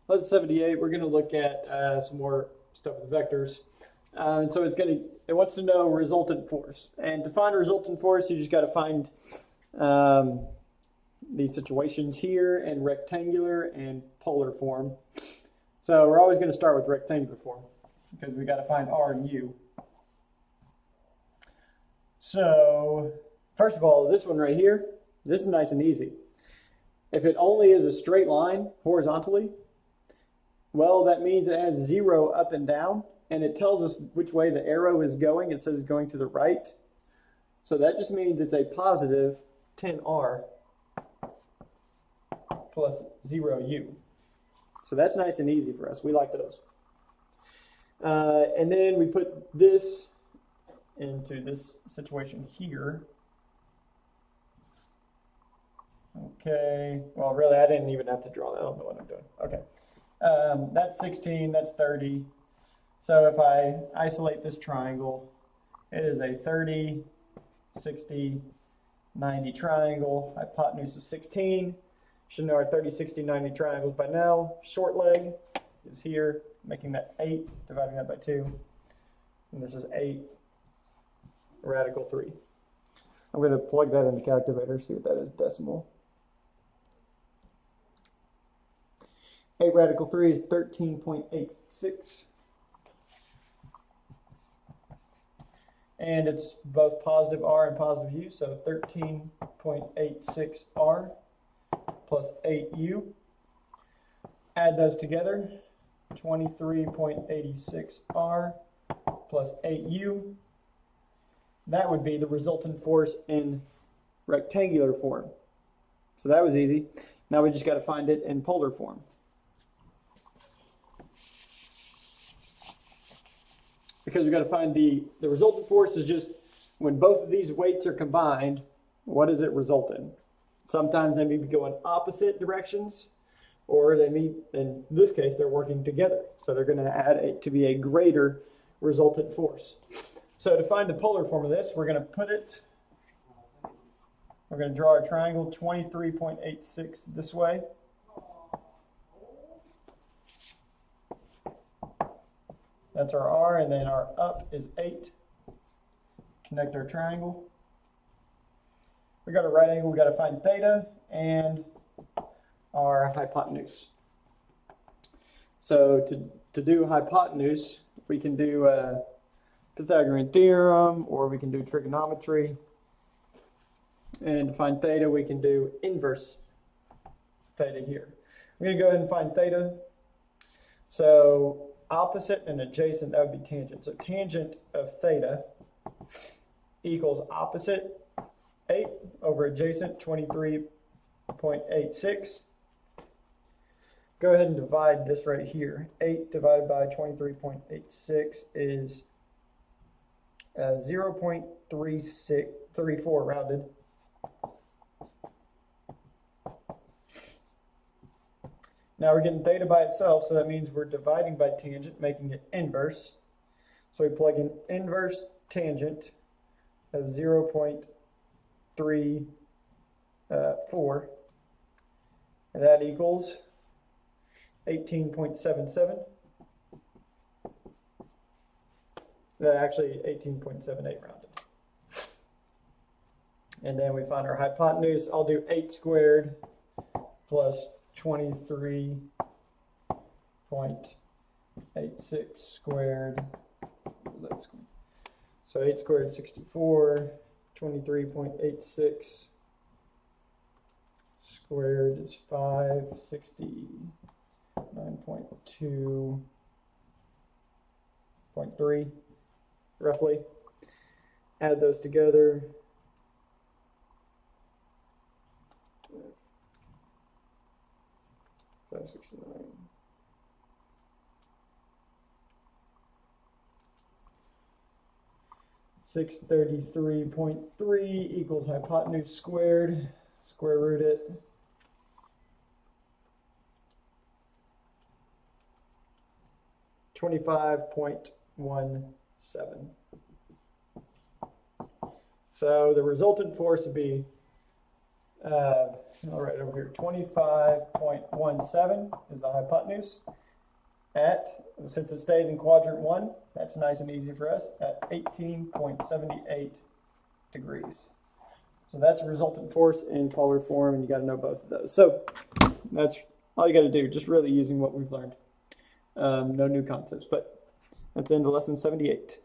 Lesson 78, we're going to look at some more stuff with vectors. And so it wants to know resultant force. And to find a resultant force, you just got to find these situations here in rectangular and polar form. So we're always going to start with rectangular form because we got to find R and U. So first of all, this one right here, this is nice and easy. If it only is a straight line horizontally, well, that means it has 0 up and down, and it tells us which way the arrow is going. It says it's going to the right. So that just means it's a positive 10R plus 0U. So that's nice and easy for us. We like those. And then we put this into this situation here. Okay, well, really, I didn't even have to draw that. I don't know what I'm doing. Okay, that's 16, that's 30. So if I isolate this triangle, it is a 30, 60, 90 triangle. Hypotenuse is 16. Should know our 30, 60, 90 triangles by now. Short leg is here, making that 8, dividing that by 2. And this is 8, radical 3. I'm going to plug that in the calculator, see what that is decimal. 8 radical 3 is 13.86. And it's both positive R and positive U, so 13.86 R plus 8U. Add those together, 23.86 R plus 8U. That would be the resultant force in rectangular form. So that was easy. Now we just got to find it in polar form. Because we've got to find the resultant force is just when both of these weights are combined, what does it result in? Sometimes they may be going opposite directions, or they may, in this case, they're working together. So they're going to add it to be a greater resultant force. So to find the polar form of this, we're going to draw our triangle 23.86 this way. That's our R, and then our up is 8. Connect our triangle. We got a right angle, we got to find theta and our hypotenuse. So to do hypotenuse, we can do Pythagorean theorem, or we can do trigonometry. And to find theta, we can do inverse theta here. I'm going to go ahead and find theta. So opposite and adjacent, that would be tangent. So tangent of theta equals opposite 8 over adjacent 23.86. Go ahead and divide this right here. 8 divided by 23.86 is 0.3634 rounded. Now we're getting theta by itself, so that means we're dividing by tangent, making it inverse. So we plug in inverse tangent of 0.34, and that equals 18.77. Actually 18.78 rounded. And then we find our hypotenuse. I'll do 8 squared plus 23.86 squared. So 8 squared, 64. 23.86 squared is 569.2.3, roughly. Add those together. 569. 633.3 equals hypotenuse squared. Square root it. 25.17. So the resultant force would be I'll write it over here. 25.17 is the hypotenuse since it stayed in quadrant 1, that's nice and easy for us, at 18.78 degrees. So that's a resultant force in polar form, and you got to know both of those. So that's all you got to do, just really using what we've learned. No new concepts, but that's the end of lesson 78.